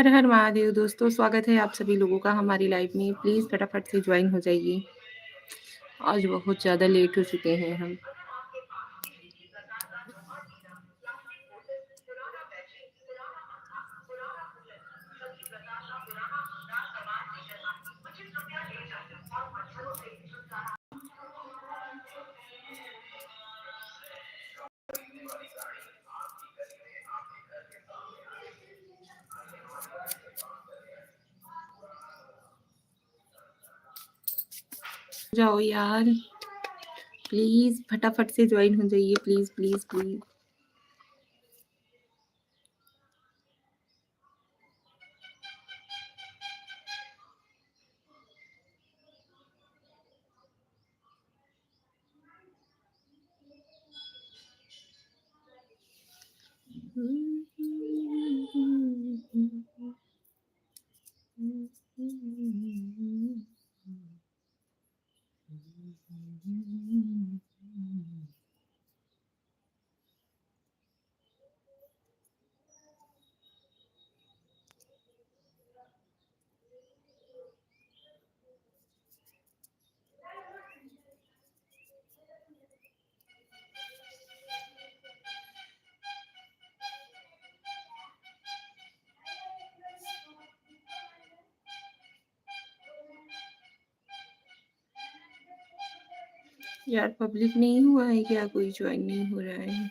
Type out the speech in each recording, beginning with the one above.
हर हर महादेव दोस्तों, स्वागत है आप सभी लोगों का हमारी लाइव में। प्लीज़ फटाफट से ज्वाइन हो जाइए। आज बहुत ज़्यादा लेट हो चुके हैं हम। जाओ यार, प्लीज़ फटाफट से ज्वाइन हो जाइए। Please please please. यार पब्लिक नहीं हुआ है क्या? कोई ज्वाइन नहीं हो रहा है।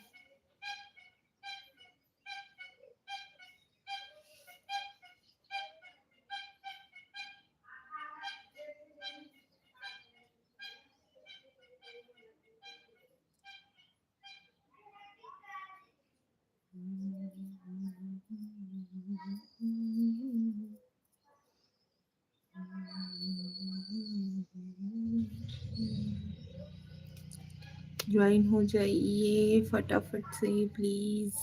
ज्वाइन हो जाइए फटाफट से प्लीज़।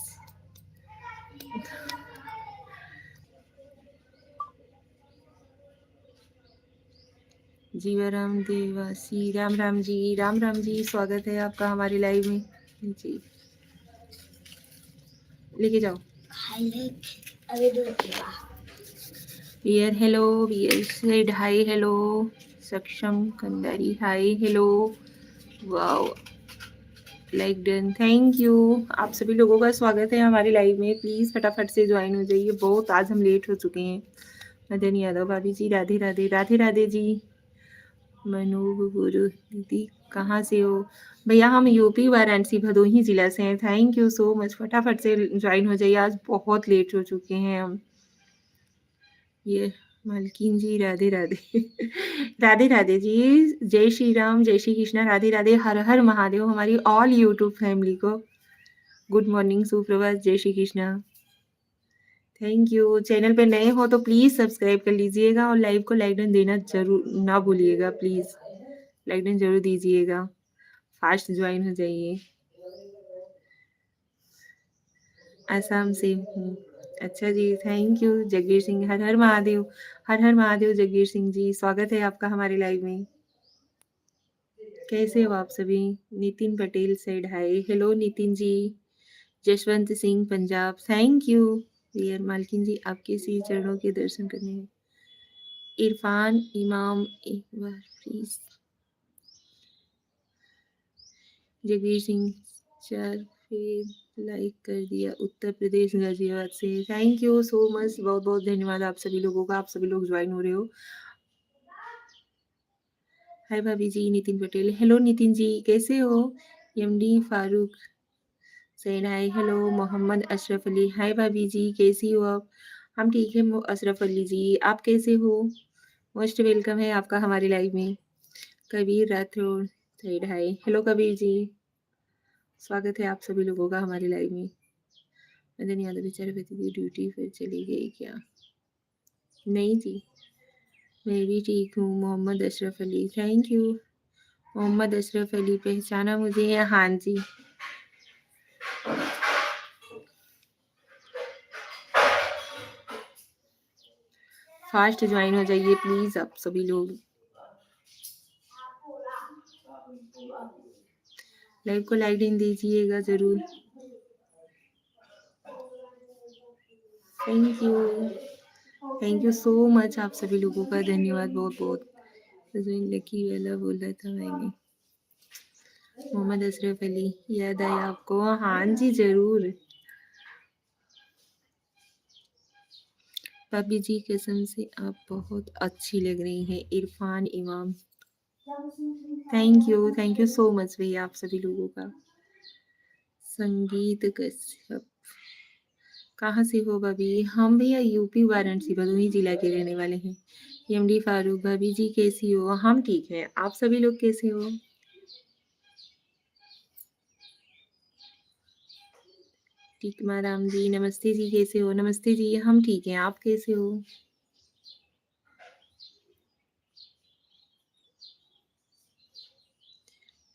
जीवाराम देवासी, राम राम जी, राम राम जी, स्वागत है आपका हमारी लाइव में। जी लेके जाओ। Veer hello, Veer said hi hello, Saksham Kandari hi hello, wow like done, thank you. आप सभी लोगों का स्वागत है हमारी लाइव में। प्लीज़ फटाफट से ज्वाइन हो जाइए, बहुत आज हम लेट हो चुके हैं। मदन यादव भाभी जी, राधे राधे, राधे राधे जी। मनोज गुरु दीदी कहाँ से हो? भैया हम यूपी वाराणसी भदोही जिला से हैं। Thank you so much. फटाफट से ज्वाइन हो जाइए, आज बहुत लेट हो चुके हैं हम। ये मालकिन जी, राधे राधे राधे राधे जी, जय श्री राम, जय श्री कृष्णा, राधे राधे, हर हर महादेव हमारी ऑल यूट्यूब फैमिली को गुड मॉर्निंग, सुप्रभात, जय Shri Krishna. Thank you. Channel पे नए हो तो प्लीज़ सब्सक्राइब कर लीजिएगा और लाइव को लाइक डन देना जरूर ना भूलिएगा। प्लीज़ लाइक डन जरूर दीजिएगा। फास्ट ज्वाइन हो जाइए। आसाम से हूँ। अच्छा जी, थैंक यू जगीर सिंह, हर हर महादेव, हर हर महादेव। जगीर सिंह जी, स्वागत है आपका हमारे लाइव में। कैसे हो आप सभी? Nitin Patel said hi hello Nitin ji. Jaswant Singh Punjab, thank you. वियर मालकिन जी, आपके श्री चरणों के दर्शन करने हैं। इरफान इमाम, एक बार प्लीज। जगीर सिंह, चार फिर लाइक कर दिया, उत्तर प्रदेश गाजियाबाद से। थैंक यू सो मच, बहुत बहुत धन्यवाद आप सभी लोगों का। आप सभी लोग ज्वाइन हो रहे हो। हाय भाभी जी, नितिन पटेल, हेलो नितिन जी, कैसे हो? MD Farooq Sain hi hello. Mohammad Ashraf Ali, hi भाभी जी, कैसी हो आप? हम ठीक है अशरफ अली जी, आप कैसे हो? मोस्ट वेलकम है आपका हमारी लाइव में। Kabir Rathore said hi hello Kabir ji, स्वागत है आप सभी लोगों का हमारी लाइव में। मदन यादव बेचारे पति की ड्यूटी फिर चली गई क्या? नहीं जी, मैं भी ठीक हूँ। Mohammad Ashraf Ali, thank you. मोहम्मद अशरफ अली, पहचाना मुझे? हाँ जी। फास्ट ज्वाइन हो जाइए प्लीज आप सभी लोग। लाइव को लाइक इन दीजिएगा जरूर। Thank you. Thank you so much आप सभी लोगों का धन्यवाद बहुत बहुत। लकी वाला बोला था मैंने। मोहम्मद अशरफ अली, याद आया आपको? हाँ जी जरूर। भाभी जी कसम से आप बहुत अच्छी लग रही हैं। इरफान इमाम, थैंक यू सो मच भैया आप सभी लोगों का। संगीत कश्यप, कहाँ से हो भाभी? हम भैया यूपी वाराणसी भदोही जिला के रहने वाले हैं। एमडी फारूक, भाभी जी कैसी हो? हम ठीक हैं, आप सभी लोग कैसे हो? टीकमा राम जी, नमस्ते जी, कैसे हो? नमस्ते जी, हम ठीक हैं, आप कैसे हो?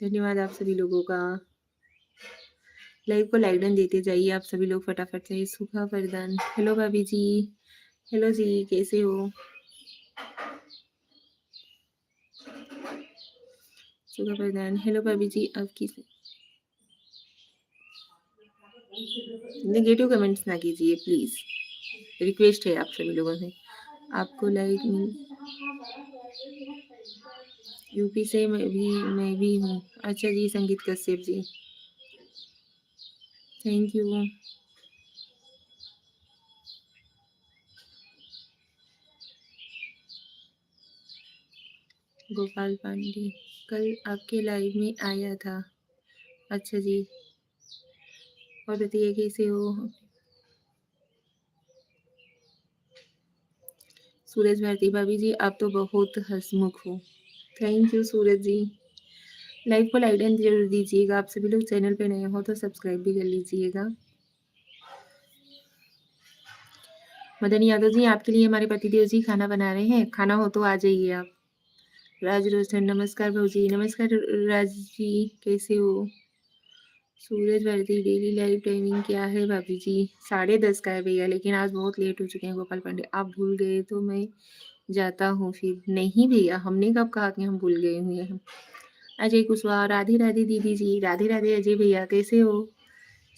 धन्यवाद आप सभी लोगों का। लाइव को लाइक डन देते जाइए आप सभी लोग फटाफट से। सुखा वरदान, हेलो भाभी जी। हेलो जी, कैसे हो? सुखा वरदान, हेलो भाभी जी, आपकी नेगेटिव कमेंट्स ना कीजिए प्लीज, रिक्वेस्ट है आप सभी लोगों से। आपको लाइक यूपी से मैं भी हूँ। अच्छा जी, संगीत कश्यप जी, थैंक यू। गोपाल पांडे, कल आपके लाइव में आया था। अच्छा जी, और बताइए कैसे हो? सूरज भारती, भाभी जी आप तो बहुत हंसमुख हो। Thank you Suraj ji. Live को लाइक एंड जरूर दीजिएगा आप सभी लोग। चैनल पे नए हो तो सब्सक्राइब भी कर लीजिएगा। मदन यादव जी, आपके लिए हमारे पतिदेव जी खाना बना रहे हैं, खाना हो तो आ जाइए आप। राज रोशन, नमस्कार भाजी, नमस्कार राज जी, कैसे हो? सूरज भारती, डेली लाइव टाइमिंग क्या है भाभी जी? 10:30 का है भैया, लेकिन आज बहुत लेट हो चुके हैं। गोपाल पांडे, आप भूल गए तो मैं जाता हूँ फिर। नहीं भैया, हमने कब कहा कि हम भूल गए हुए हैं? अजय कुशवाहा, राधे राधे दीदी जी, राधे राधे अजय भैया, कैसे हो?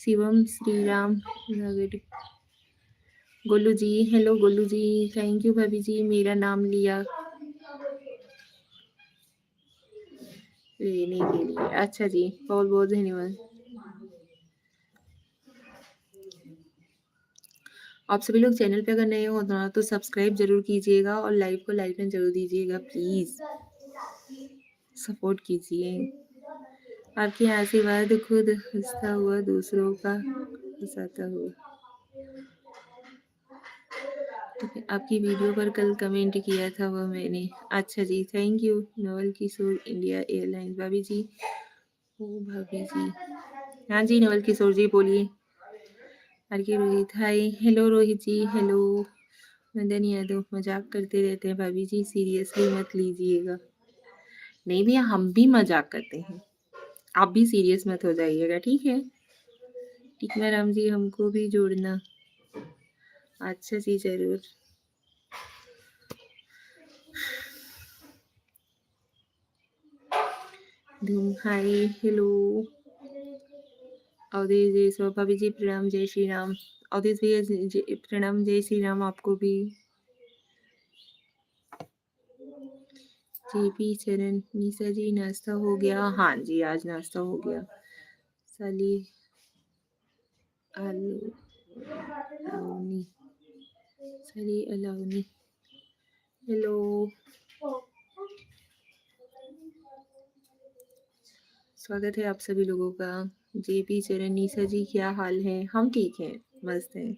Shivam Shriram Nagari, Golu ji, hello Golu ji, thank you भाभी जी मेरा नाम लिया लेने के लिए। अच्छा जी, बहुत बहुत धन्यवाद। आप सभी लोग चैनल पे अगर नए हो ना तो सब्सक्राइब जरूर कीजिएगा और लाइव को लाइक जरूर दीजिएगा प्लीज, सपोर्ट कीजिए। आपके आशीर्वाद खुद हंसता हुआ दूसरों का हंसाता हुआ। ठीक है, आपकी वीडियो पर कल कमेंट किया था वो मैंने। अच्छा जी, thank you. Naval Kishore, India airlines, भाभी जी। ओ भाभी जी, हाँ जी नवल किशोर जी बोलिए। आर के रोहित, हाय, हेलो रोहित जी, हेलो। मदन यादव, मजाक करते रहते हैं भाभी जी, सीरियसली मत लीजिएगा। नहीं भैया, हम भी मजाक करते हैं, आप भी सीरियस मत हो जाइएगा, ठीक है? टीकमा राम जी, हमको भी जोड़ना। अच्छा जी जरूर। धूम, हाय, हेलो। अवधेश जय सो, भाभी जी प्रणाम, जय श्री राम। अवधेश भैया प्रणाम, जय श्री राम आपको भी। जेपी चरण, निशा जी नाश्ता हो गया? हाँ जी, आज नाश्ता हो गया। साली आलू अलाउनी, साली अलाउनी, हेलो। स्वागत है आप सभी लोगों का। जेपी चरण, निशा जी क्या हाल है? हम ठीक हैं, मस्त हैं।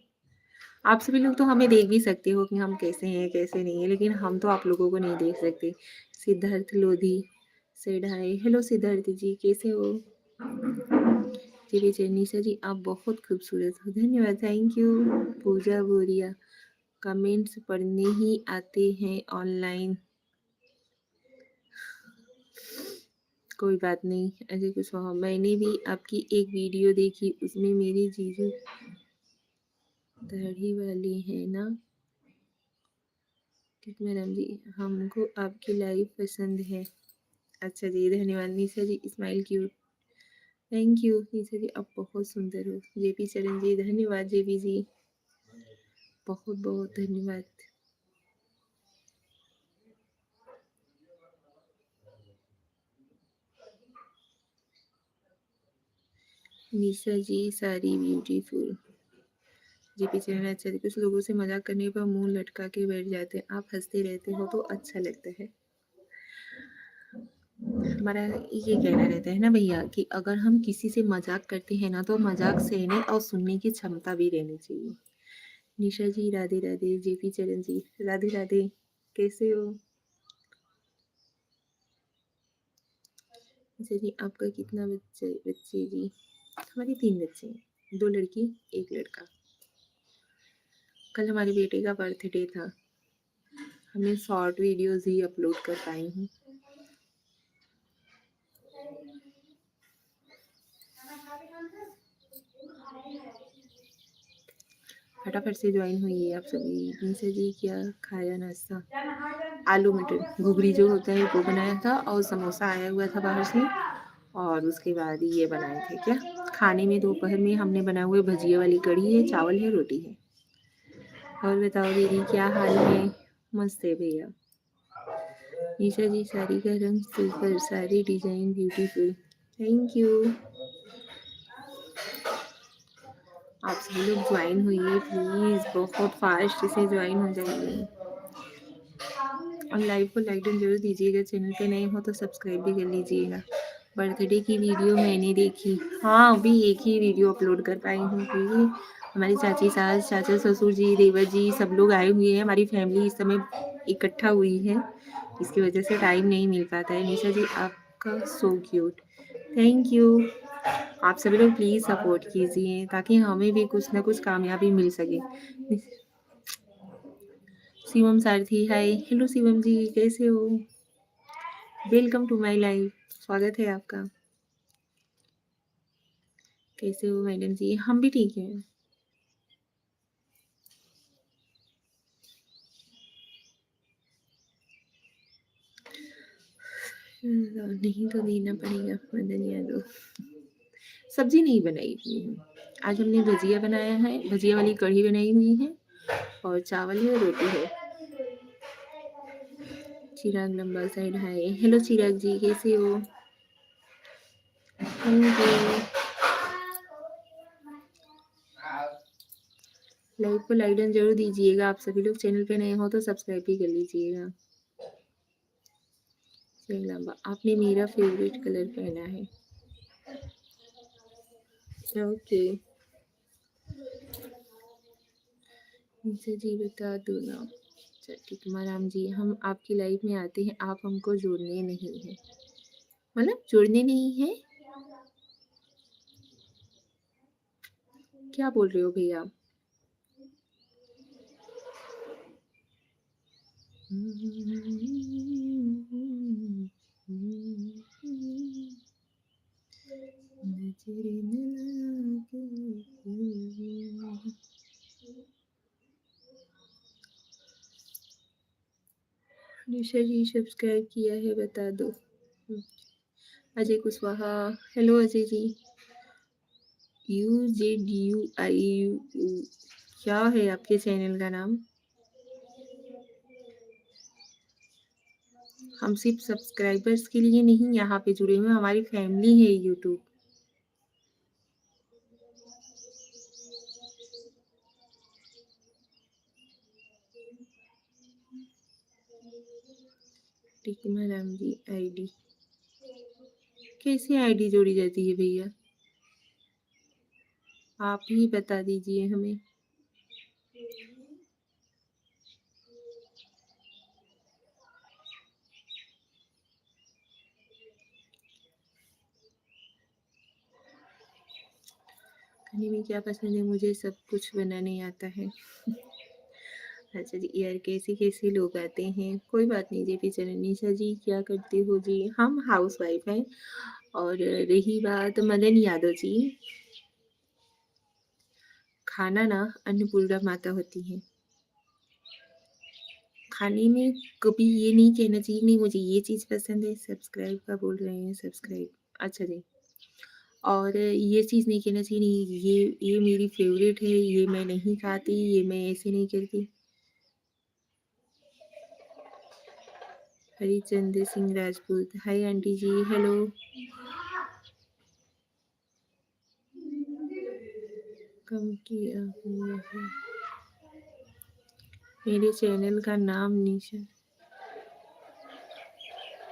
आप सभी लोग तो हमें देख भी सकते हो कि हम कैसे हैं कैसे नहीं है, लेकिन हम तो आप लोगों को नहीं देख सकते। Siddharth Lodhi said hi, hello Siddharth ji, कैसे हो? जी चरण, निशा जी आप बहुत खूबसूरत हो, धन्यवाद, थैंक यू। पूजा बोरिया, कमेंट्स पढ़ने ही आते हैं ऑनलाइन, कोई बात नहीं। अजय कुशवाहा, मैंने भी आपकी एक वीडियो देखी, उसमें मेरी जीजू दाढ़ी वाली है ना? ठीक मैडम जी, हमको आपकी लाइफ पसंद है। अच्छा जी, धन्यवाद निशा जी, स्माइल क्यूट, थैंक यू निशा जी, आप बहुत सुंदर हो। जेपी चरण जी, धन्यवाद जेपी जी, बहुत बहुत धन्यवाद। निशा जी सारी ब्यूटीफुल। जीपी चैनल अच्छा है। कुछ लोगों से मजाक करने पर मुंह लटका के बैठ जाते हैं, आप हंसते रहते हो तो अच्छा लगता है। हमारा ये कहना रहता है ना भैया कि अगर हम किसी से मजाक करते हैं ना तो मजाक सहने और सुनने की क्षमता भी रहनी चाहिए। निशा जी राधे राधे। जेपी चरण जी राधे राधे। कैसे हो? अच्छा जी, आपका कितना बच्चे बच्चे जी? हमारे 3 बच्चे हैं, 2 लड़की 1 लड़का। कल हमारे बेटे का बर्थडे था। मैं शॉर्ट वीडियोस ही अपलोड कर पाई हूँ। फटाफट से ज्वाइन हुई आप सभी। निशा जी क्या खाया नाश्ता? आलू मटर घुगरी जो होता है वो बनाया था और समोसा आया हुआ था बाहर से, और उसके बाद ये बनाए थे क्या खाने में। दोपहर में हमने बनाए हुए भजिया वाली कढ़ी है, चावल है, रोटी है। और बताओ दीदी क्या हाल है? मस्त है भैया। निशा जी साड़ी का रंग सुपर, सारी डिजाइन ब्यूटीफुल। Thank you. आप सभी लोग ज्वाइन हुइए प्लीज, बहुत फास्ट से ज्वाइन हो जाइए और लाइव को लाइक डन जरूर दीजिएगा। चैनल पे नए हो तो सब्सक्राइब भी कर लीजिएगा। बर्थडे की वीडियो मैंने देखी। हाँ, अभी एक ही वीडियो अपलोड कर पाई हूँ क्योंकि हमारी चाची सास, चाचा ससुर जी, देवर जी सब लोग आए हुए हैं। हमारी फैमिली इस समय इकट्ठा हुई है, इसकी वजह से टाइम नहीं मिल पाता है। निशा जी आपका सो क्यूट। Thank you. आप सभी लोग प्लीज़ सपोर्ट कीजिए ताकि हमें भी कुछ ना कुछ कामयाबी मिल सके। शिवम सारथी हाय। हेलो शिवम जी कैसे हो? Welcome to my live. स्वागत है आपका। कैसे हो मैडम जी? हम भी ठीक हैं। नहीं तो देना पड़ेगा मदन यादव। सब्जी नहीं बनाई हुई हूँ। आज हमने भजिया बनाया है, भजिया वाली कढ़ी बनाई हुई है और चावल है, रोटी है। चिराग लंबा साइड हाय। हेलो चिराग जी कैसे हो? Thank you. लाइक को लाइक डन जरूर दीजिएगा। आप सभी लोग चैनल पे नए हो तो सब्सक्राइब भी कर लीजिएगा। लंबा आपने मेरा फेवरेट कलर पहना है। ओके जी बता दो ना। टिकमा राम जी हम आपकी लाइफ में आते हैं, आप हमको जोड़ने नहीं है। मतलब जोड़ने नहीं है? क्या बोल रहे हो भैया? निशा जी सब्सक्राइब किया है बता दो। अजय कुशवाहा हेलो अजय जी। UZUIU क्या है आपके चैनल का नाम? हम सिर्फ सब्सक्राइबर्स के लिए नहीं यहाँ पे जुड़े हुए, हमारी फैमिली है यूट्यूब। टिकमा राम जी आईडी कैसे आईडी जोड़ी जाती है भैया? आप ही बता दीजिए हमें। खाने में क्या पसंद है? मुझे सब कुछ बनाने आता है। अच्छा जी यार कैसे कैसे लोग आते हैं, कोई बात नहीं। जेपी चरण निशा जी क्या करते हो जी? हम हाउस वाइफ हैं। और रही बात मदन यादव जी, खाना ना अन्नपूर्णा माता होती है। खाने में कभी ये नहीं कहना चाहिए नहीं मुझे ये चीज़ पसंद है। सब्सक्राइब का बोल रहे हैं, सब्सक्राइब अच्छा जी। और ये चीज़ नहीं कहना चाहिए नहीं ये मेरी फेवरेट है, ये मैं नहीं खाती, ये मैं ऐसे नहीं करती। हरिचंद्र सिंह राजपूत हाय आंटी जी हेलो। कम किया हुआ है। मेरे चैनल का नाम नीचे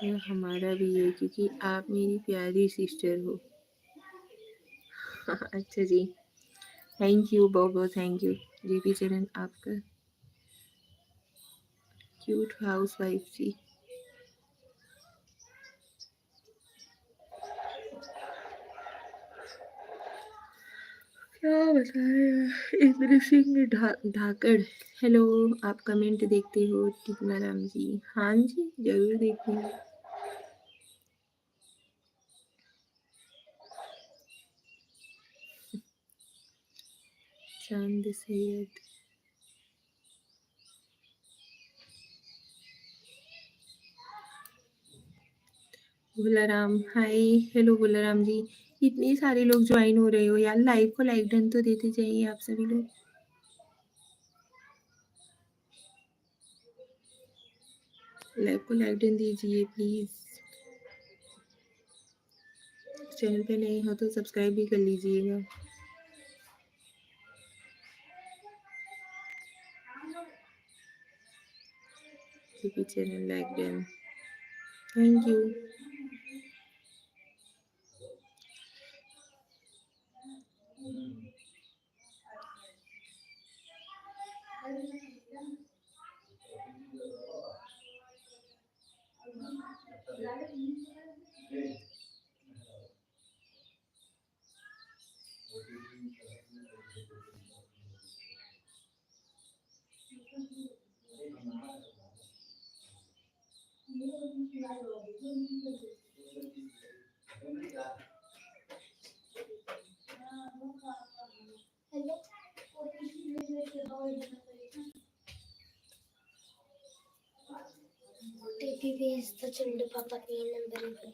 यह हमारा भी है क्योंकि आप मेरी प्यारी सिस्टर हो। अच्छा जी, थैंक यू, बहुत बहुत थैंक यू। जेपी चरण आपका क्यूट हाउस वाइफ जी। क्या बताएं, इंद्र सिंह ढाकड़। हेलो, आप कमेंट देखते हो टिकना राम जी? हाँ जी, जरूर देखती हूँ। चांद सैयद, गुलाराम हाय। हेलो गुलाराम जी, इतने सारे लोग ज्वाइन हो रहे हो यार, लाइव को लाइक डन तो देते जाइए आप सभी लोग। लाइव को लाइक डन दीजिए प्लीज। चैनल पे नए हो तो सब्सक्राइब भी कर लीजिएगा। Channel like done, thank you. TP भेज तो चंडू पापा के नंबर पे।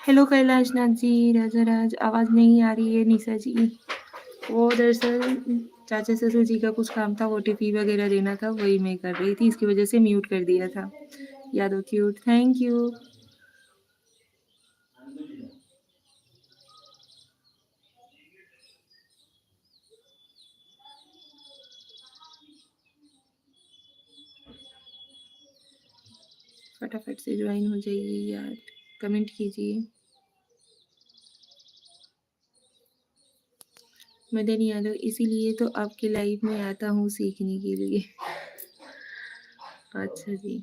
हेलो कैलाश नाथ जी, राजा राज, आवाज़ नहीं आ रही है निशा जी। वो दरअसल चाचा ससुर जी का कुछ काम था, ओटीपी वगैरह देना था, वही मैं कर रही थी, इसकी वजह से म्यूट कर दिया था। Yadav cute, thank you. फटाफट से ज्वाइन हो जाइए यार, कमेंट कीजिए। मदन यादव, इसीलिए तो आपके लाइव में आता हूँ सीखने के लिए। अच्छा जी,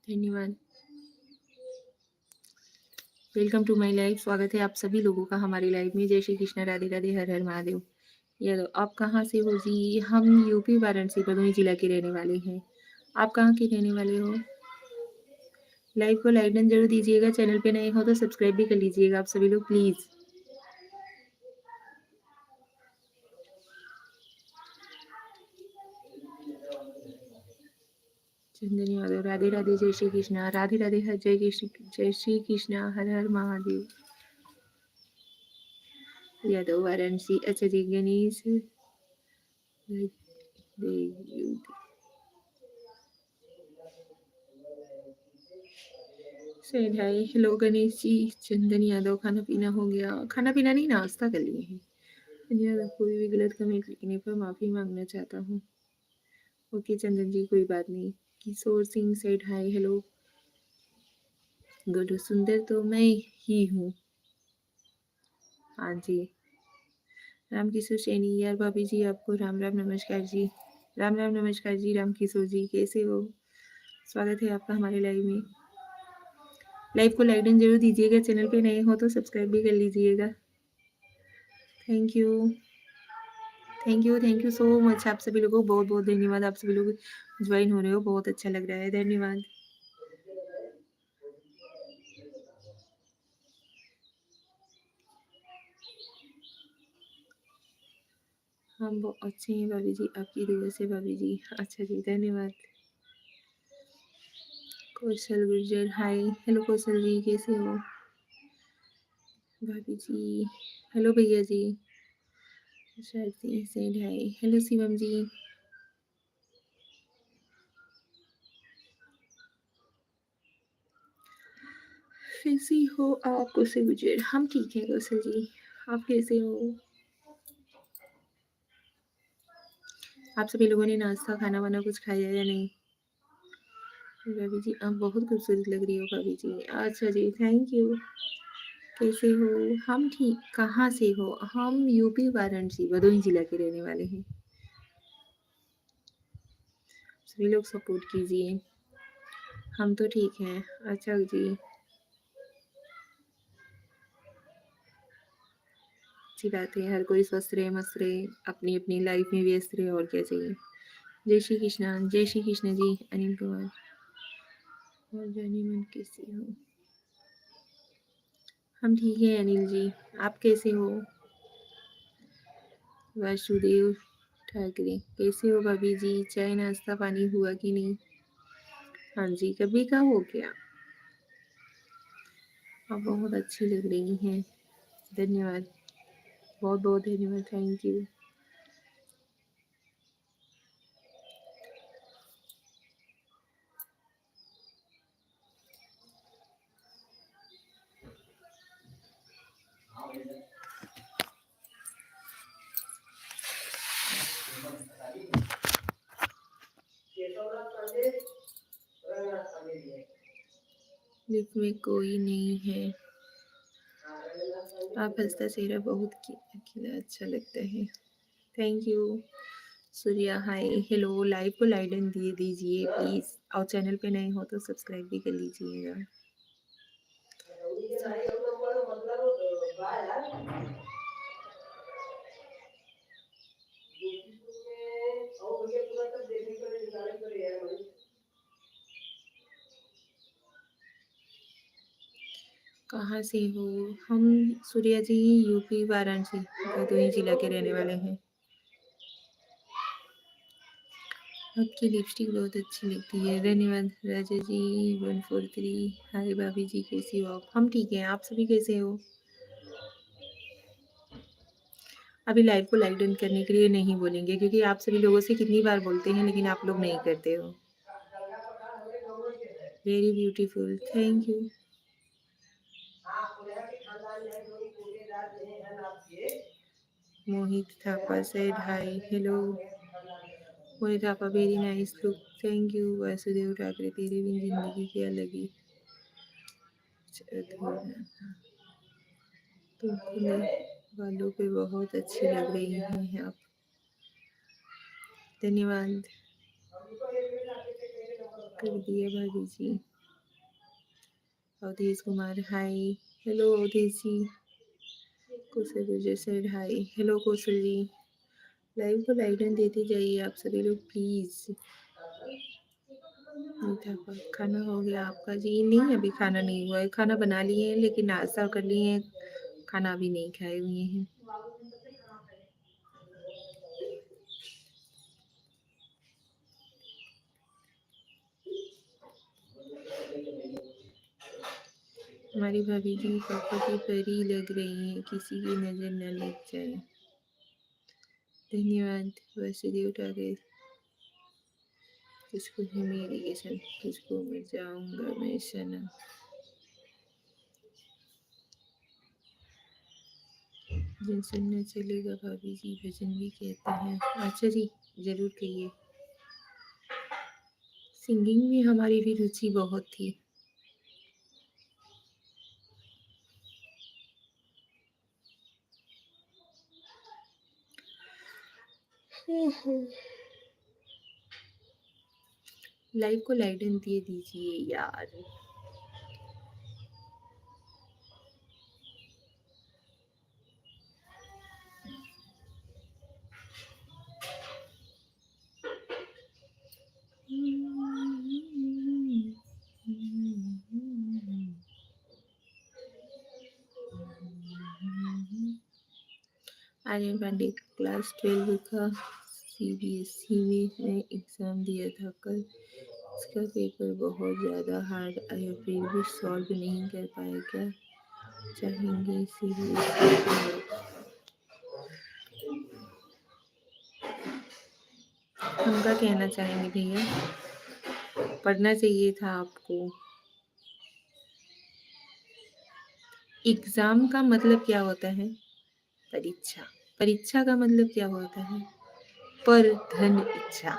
धन्यवाद। Welcome to my live. स्वागत है आप सभी लोगों का हमारी लाइव में। जय श्री कृष्ण, राधे राधे, हर हर महादेव। यादव, आप कहाँ से हो जी? हम यूपी वाराणसी भदोही जिला के रहने वाले हैं। आप कहाँ के रहने वाले हो? लाइव को लाइक डन जरूर दीजिएगा। चैनल पे नए हो तो सब्सक्राइब भी कर लीजिएगा आप सभी लोग प्लीज। चंदन यादव, राधे राधे, जय श्री कृष्णा, राधे राधे, हर जय श्री कृष्णा, हर हर महादेव। यादव वाराणसी, अच्छा जी। Ganesh said hi, hello Ganesh ji. Chandan Yadav, खाना पीना हो गया? खाना पीना नहीं, नाश्ता कर लिए हैं। यादव, कोई भी गलत कमेंट लिखने पर माफी मांगना चाहता हूँ। ओके चंदन जी, कोई बात नहीं। Kishore Singh said hi, hello. Good, सुंदर तो मैं ही हूँ। हाँ जी। राम किशोर सैनी, यार भाभी जी आपको राम राम नमस्कार जी। राम राम नमस्कार जी राम किशोर जी, कैसे हो? स्वागत है आपका हमारे लाइव में। लाइव को लाइक डन जरूर दीजिएगा। चैनल पे नए हो तो सब्सक्राइब भी कर लीजिएगा। Thank you, thank you so much. आप सभी लोगों को बहुत बहुत धन्यवाद। आप सभी लोग ज्वाइन हो रहे हो, बहुत अच्छा लग रहा है, धन्यवाद। हम बहुत अच्छे हैं भाभी जी, आपकी दुआ से भाभी जी। अच्छा जी, धन्यवाद। कौशल गुर्जर, हाय, हेलो कौशल जी, कैसे हो? भाभी जी, हेलो भैया जी। शायद से हाय, हेलो शिवम जी। कैसी हो आप कौशल गुर्जर? हम ठीक है कौशल जी, आप कैसे हो? आप सभी लोगों ने नाश्ता खाना वाना कुछ खाया या नहीं? भाभी जी आप बहुत खूबसूरत लग रही हो भाभी जी। अच्छा जी, थैंक यू। कैसे हो? हम ठीक। कहाँ से हो? हम यूपी वाराणसी भदोही जिला के रहने वाले हैं। सभी लोग सपोर्ट कीजिए। हम तो ठीक हैं। अच्छा जी, अच्छी बात है। हर कोई स्वस्थ रहे, मस्त रहे, अपनी अपनी लाइफ में व्यस्त रहे, और क्या चाहिए। जय श्री कृष्णा, जय श्री कृष्ण जी। अनिल कुमार, और जानी मन कैसी हो? हम ठीक है अनिल जी, आप कैसे हो? वासुदेव ठाकरे, कैसे हो भाभी जी? चाय नाश्ता पानी हुआ कि नहीं? हाँ जी, कभी का हो गया। आप बहुत अच्छी लग रही हैं, धन्यवाद, बहुत बहुत धन्यवाद, थैंक यू। लिफ्ट में कोई नहीं है। आप हंसता चेहरा बहुत खिला अच्छा लगता है, thank you. Surya hi, hello. Live को लाइडन दिए दीजिए प्लीज, और चैनल पे नए हो तो सब्सक्राइब भी कर लीजिएगा। कहाँ से हो? हम सूर्या जी यूपी वाराणसी भदोही जिला के रहने वाले हैं। आपकी लिपस्टिक बहुत अच्छी लगती है, धन्यवाद। राजा जी 143, हाय भाभी जी कैसी हो आप? हम ठीक हैं, आप सभी कैसे हो? अभी लाइव को लाइक डन करने के लिए नहीं बोलेंगे, क्योंकि आप सभी लोगों से कितनी बार बोलते हैं लेकिन आप लोग नहीं करते हो। Very beautiful, thank you. Mohit Thapa said hi, hello. Mohit Thapa very nice look, thank you. Vasudev Thackeray तेरे बिन जिंदगी क्या लगी, तुम खुले बालों पे बहुत अच्छी लग रही हैं आप, धन्यवाद कर दिया भाभी जी। अवधेश कुमार हाय, हेलो अवधेश जी। कौशल गुर्जर सर हाय, हेलो कौशल जी। लाइव को लाइक देते जाइए आप सभी लोग प्लीज। मीठा खाना हो गया आपका जी? नहीं, अभी खाना नहीं हुआ है, खाना बना लिए हैं लेकिन नाश्ता कर लिए हैं, खाना अभी नहीं खाए हुए हैं। हमारी भाभी जी पापा की परी लग रही हैं, किसी की नजर न लग जाए, धन्यवाद वासुदेव ठाकरे। तुझको है मेरी कसम, तुझको मर जाऊंगा मैं सनम। जिन सुनना चलेगा भाभी जी भजन भी कहते हैं। अच्छा जी, जरूर कहिए। सिंगिंग में हमारी भी रुचि बहुत थी। लाइव को लाइक दे दीजिए यार। आर्यन पांडे क्लास 12 का सीबीएसई में एग्ज़ाम दिया था कल। इसका पेपर बहुत ज़्यादा हार्ड आया, फिर भी सॉल्व नहीं कर पाया। क्या चाहेंगे सीबीएसई? हम क्या कहना चाहेंगे भैया, पढ़ना चाहिए था आपको। एग्ज़ाम का मतलब क्या होता है? परीक्षा। परीक्षा का मतलब क्या होता है? पर धन इच्छा,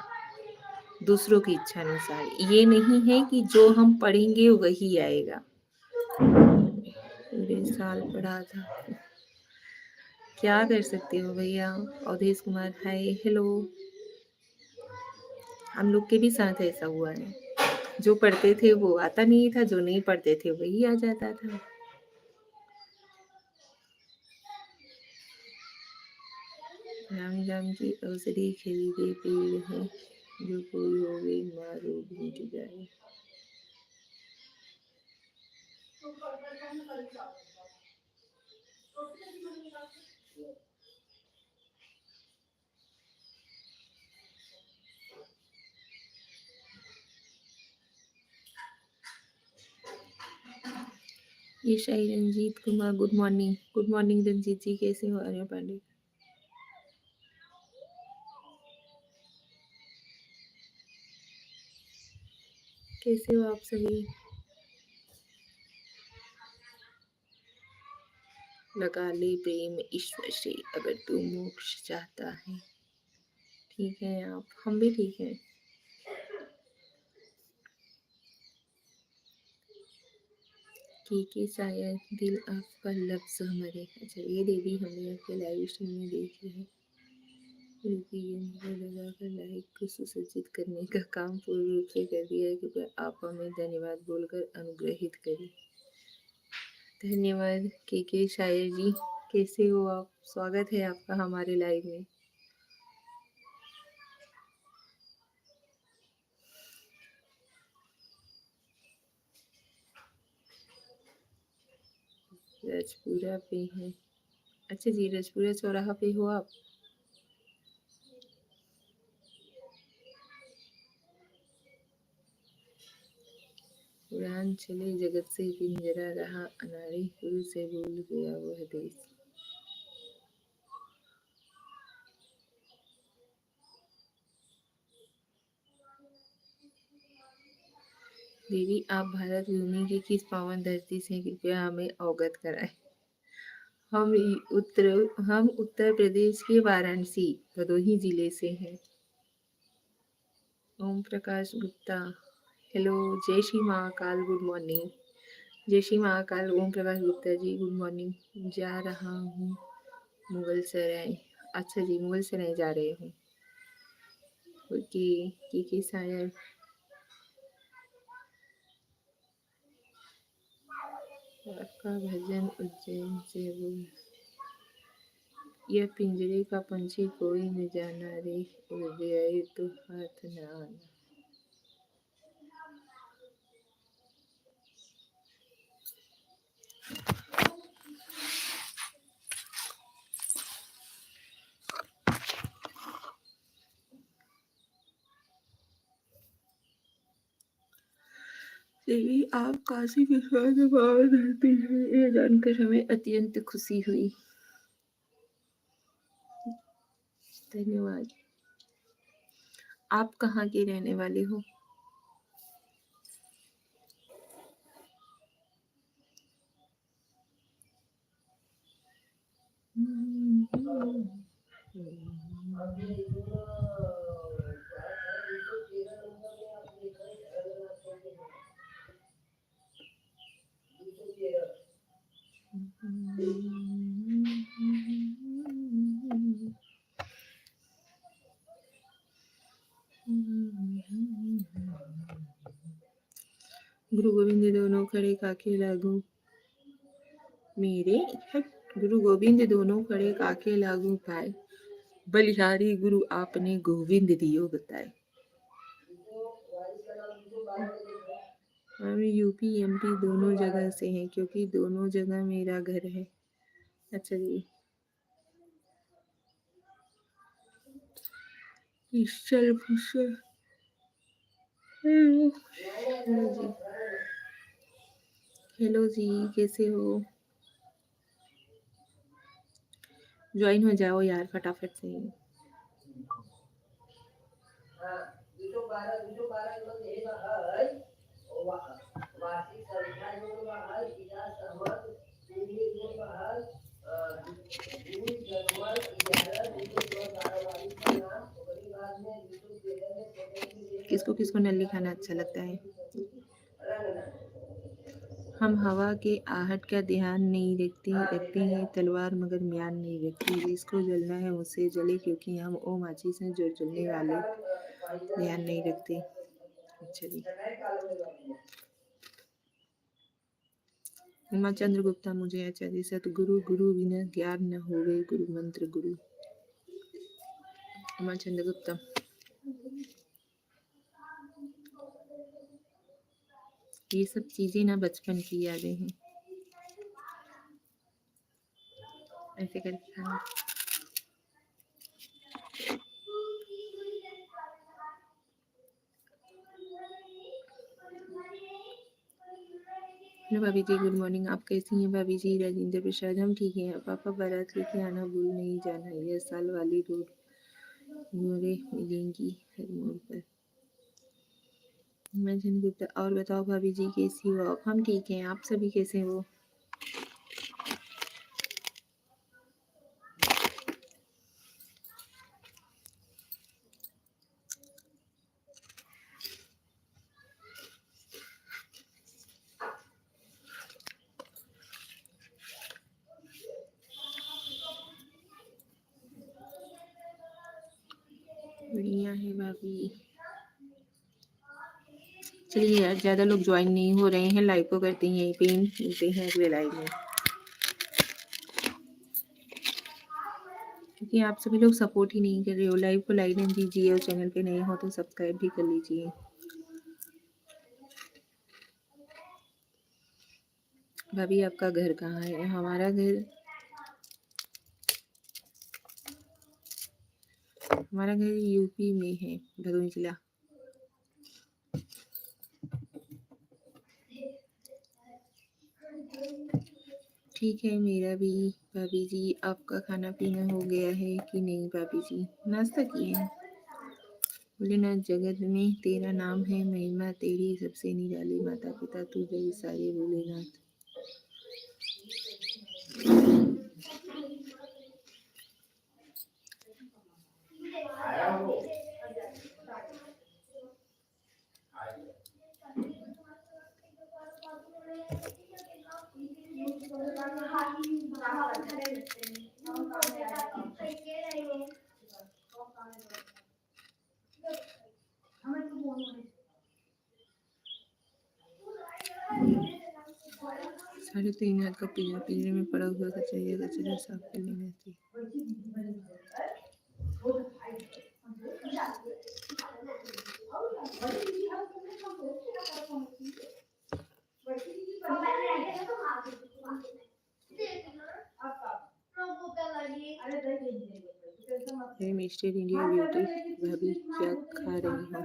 दूसरों की इच्छा अनुसार। ये नहीं है कि जो हम पढ़ेंगे वही आएगा। पूरे साल पढ़ा था, क्या कर सकते हो भैया। अवधेश कुमार हाय, हेलो। हम लोग के भी साथ ऐसा हुआ है, जो पढ़ते थे वो आता नहीं था, जो नहीं पढ़ते थे वही आ जाता था। राम राम की औषधि खरीदे पेड़ है, जो कोई हो गई माँ रोग मिट जाए। ये Shahi Ranjeet Kumar, good morning. Good morning Ranjeet ji, कैसे हो आर्य पांडे? कैसे हो आप सभी? लगा ले प्रेम ईश्वर से, अगर तू मोक्ष चाहता है। ठीक है आप, हम भी ठीक हैं। के शायद दिल आपका लफ्ज हमारे। अच्छा, ये देवी हमने आपके लाइव स्ट्रीम में देखी है। लगाकर लाइक को सुसज्जित करने का काम पूर्ण रूप से कर दिया है, क्योंकि आप हमें धन्यवाद बोलकर अनुग्रहित करें। धन्यवाद के शायर जी, कैसे हो आप? स्वागत है आपका हमारे लाइव में। रजपुरा पे हैं? अच्छा जी, रजपुरा चौराहा पे हो आप? उड़ान चले जगत से पिंजरा रहा, अनाड़ी गुरु से भूल गया वह देश। देवी आप भारत भूमि की किस पावन धरती से, कृपया हमें अवगत कराएं। हम उत्तर प्रदेश के वाराणसी भदोही जिले से हैं। ओम प्रकाश गुप्ता, हेलो, जय श्री महाकाल, गुड मॉर्निंग। जय श्री महाकाल, ओम प्रकाश गुप्ता जी, गुड मॉर्निंग। जा रहा हूँ मुगल सराय। अच्छा जी, मुगल सराय जा रहे हो। ओके, की शायर आपका भजन उज्जैन से वो, यह पिंजरे का पंछी कोई न जाना रे, उड़ गया तो हाथ न आना। देवी आप काशी विश्वास बाबा धरती हैं, ये जानकर हमें अत्यंत खुशी हुई। धन्यवाद। आप कहाँ के रहने वाले हो? गुरु गोविंद दोनों खड़े काके लागू मेरे, गुरु गोविंद दोनों खड़े काके लागू पाए, बलिहारी गुरु आपने गोविंद दियो बताए। हम यूपी एमपी दोनों जगह से हैं, क्योंकि दोनों जगह मेरा घर है। अच्छा जी, ईश्वर भूषण, हेलो जी, हेलो जी, कैसे हो? ज्वाइन हो जाओ यार फटाफट से। किसको किसको नल्ली खाना अच्छा लगता है? हम हवा के आहट का ध्यान नहीं रखते हैं तलवार मगर म्यान नहीं रखती। जिसको जलना है उसे जले, क्योंकि हम ओ माचिस हैं जो जलने वाले ध्यान नहीं रखते। अच्छा जी, उमा चंद्र गुप्ता, मुझे अच्छा जी, सतगुरु गुरु बिना ज्ञान न होवे, गुरु मंत्र गुरु। उमा चंद्र गुप्ता, ये सब चीजें ना बचपन की यादें हैं। ऐसे करके खाना। हेलो भाभी जी, गुड मॉर्निंग। आप कैसी हैं भाभी जी? राजेंद्र प्रसाद, हम ठीक हैं। पापा बारात लेके आना भूल नहीं जाना, यह साल वाली रोड मोरे मिलेंगी हर मोड़ पर। मैं गुप्ता, और बताओ भाभी जी कैसी हो आप? हम ठीक हैं, आप सभी कैसे हो? बढ़िया है भाभी। चलिए यार, ज़्यादा लोग ज्वाइन नहीं हो रहे हैं, लाइव को करते हैं यहीं पे, मिलते हैं अगले लाइव में। क्योंकि आप सभी लोग सपोर्ट ही नहीं कर रहे हो। लाइव को लाइक दीजिए और चैनल पे नए हो तो सब्सक्राइब भी कर लीजिए। भाभी आपका घर कहाँ है? हमारा घर यूपी में है, भदोही जिला। ठीक है मेरा भी। भाभी जी आपका खाना पीना हो गया है कि नहीं? भाभी जी नाश्ता किए हैं। भोलेनाथ जगत में तेरा नाम है महिमा तेरी, सबसे निराली माता पिता तू जय सारे भोलेनाथ। 3.5 हाथ का पिज्जा पिंजरे में पड़ा हुआ कचरिया कचरा साफ कर लेना चाहिए। हे मिस्टर इंडिया ब्यूटी भाभी क्या खा रही हो?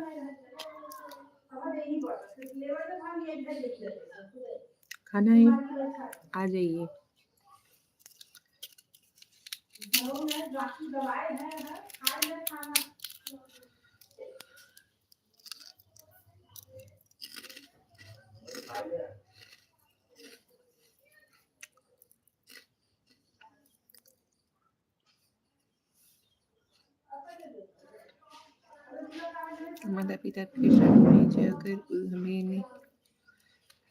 खाना है, आ जाइए। माता पिता के शरणों में जाकर हमें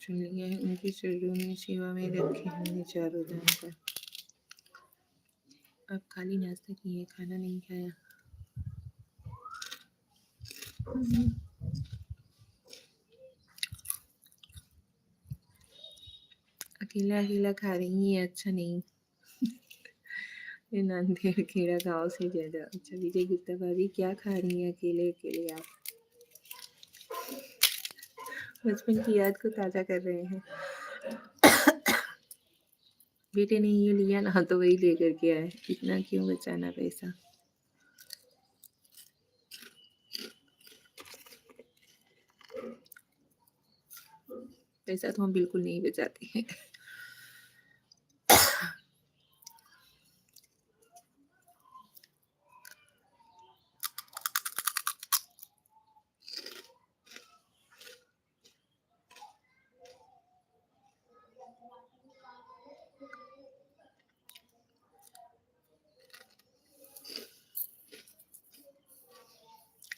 चुन लिया है, उनकी शरणों में सेवा में रखे हमने चारों धाम का। अब खाली नाश्ता किए, खाना नहीं खाया। अकेला अकेला खा रही है, अच्छा नहीं। ये नांदेड़ खेड़ा गांव से ज्यादा अच्छा। विजय गुप्ता भाभी क्या खा रही हैं अकेले अकेले आप? बचपन की याद को ताजा कर रहे हैं। बेटे ने ये लिया ना तो वही लेकर के आए, इतना क्यों बचाना पैसा? पैसा तो हम बिल्कुल नहीं बचाते हैं।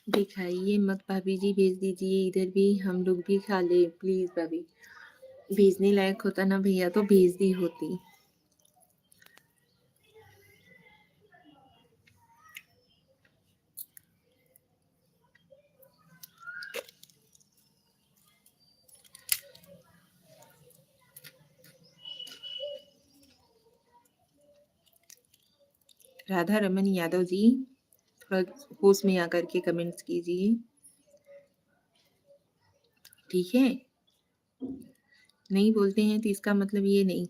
दिखाइए मत भाभी जी, भेज दीजिए इधर भी, हम लोग भी खा ले प्लीज भाभी। भेजने लायक होता ना भैया तो भेज दी होती। राधा रमन यादव जी, थोड़ा होश में आकर के कमेंट्स कीजिए, ठीक है? नहीं बोलते हैं तो इसका मतलब ये नहीं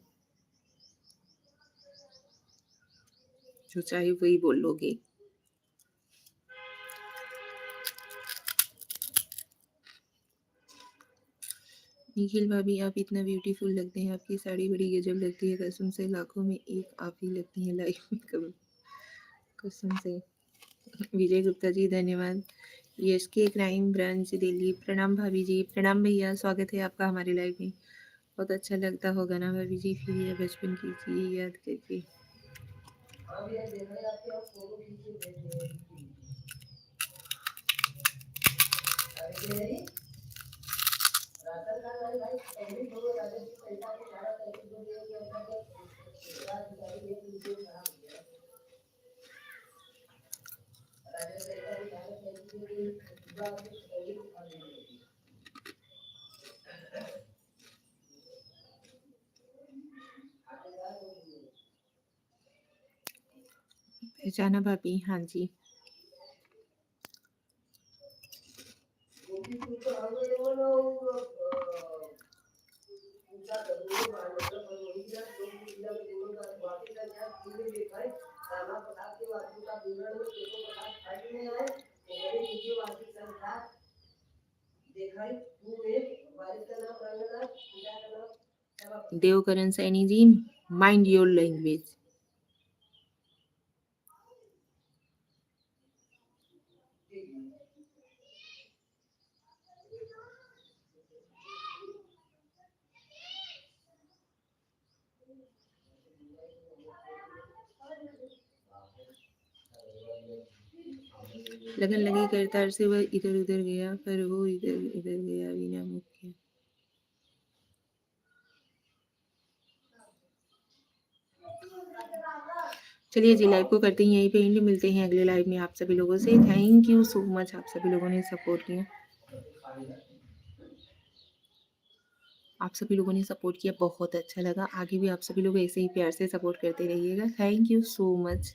जो चाहे वही बोल लोगे। निखिल भाभी आप इतना ब्यूटीफुल लगते हैं, आपकी साड़ी बड़ी गजब लगती है, कसम से लाखों में एक आप ही लगती हैं लाइफ में कभी, कसम से। विजय गुप्ता जी धन्यवाद। यश के क्राइम ब्रांच दिल्ली, प्रणाम भाभी जी। प्रणाम भैया, स्वागत है आपका हमारे लाइव में। बहुत अच्छा लगता होगा ना भाभी जी, फिर ये बचपन की चीज़ याद करके। पहचाना भाभी? हाँ जी। Devkaran Saini ji, mind your language. लगन लगी करतार से वह इधर उधर गया, पर वो इधर इधर गया बिना मुख के। चलिए जी, लाइव को करते हैं यहीं पे एंड, मिलते हैं अगले लाइव में आप सभी लोगों से। थैंक यू सो मच, आप सभी लोगों ने सपोर्ट किया, आप सभी लोगों ने सपोर्ट किया, बहुत अच्छा लगा। आगे भी आप सभी लोग ऐसे ही प्यार से सपोर्ट करते रहिएगा। Thank you so much.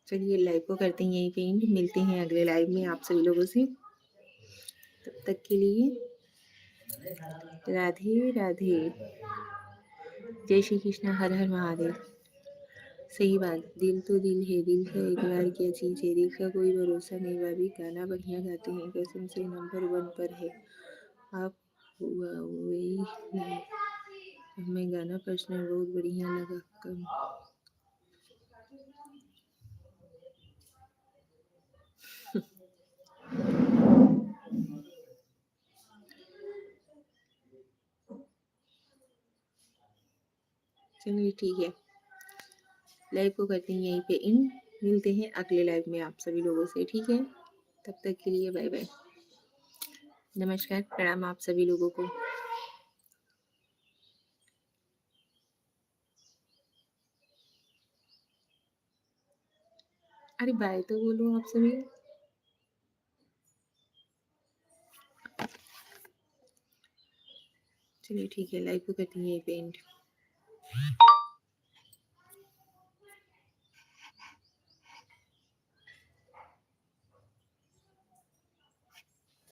चलिए लाइव को करते हैं यहीं पे एंड, मिलते हैं अगले लाइव में आप सभी लोगों से। तब तक के लिए राधे राधे, जय श्री कृष्ण, हर हर महादेव। सही बात, दिल तो दिल है, दिल का इकरार क्या चीज़ है, दिल का कोई भरोसा नहीं। भाभी गाना बढ़िया गाते हैं, कसम से नंबर 1 पर है आप। वही नहीं, हमें गाना पर्सनल बहुत बढ़िया लगा। कम चलिए ठीक है, लाइव को करते हैं यहीं पे इन, मिलते हैं अगले लाइव में आप सभी लोगों से, ठीक है। तब तक के लिए बाय बाय, नमस्कार, प्रणाम आप सभी लोगों को। अरे बाय तो बोलो आप सभी। चलिए ठीक है, लाइव को करते हैं यहीं पे एंड।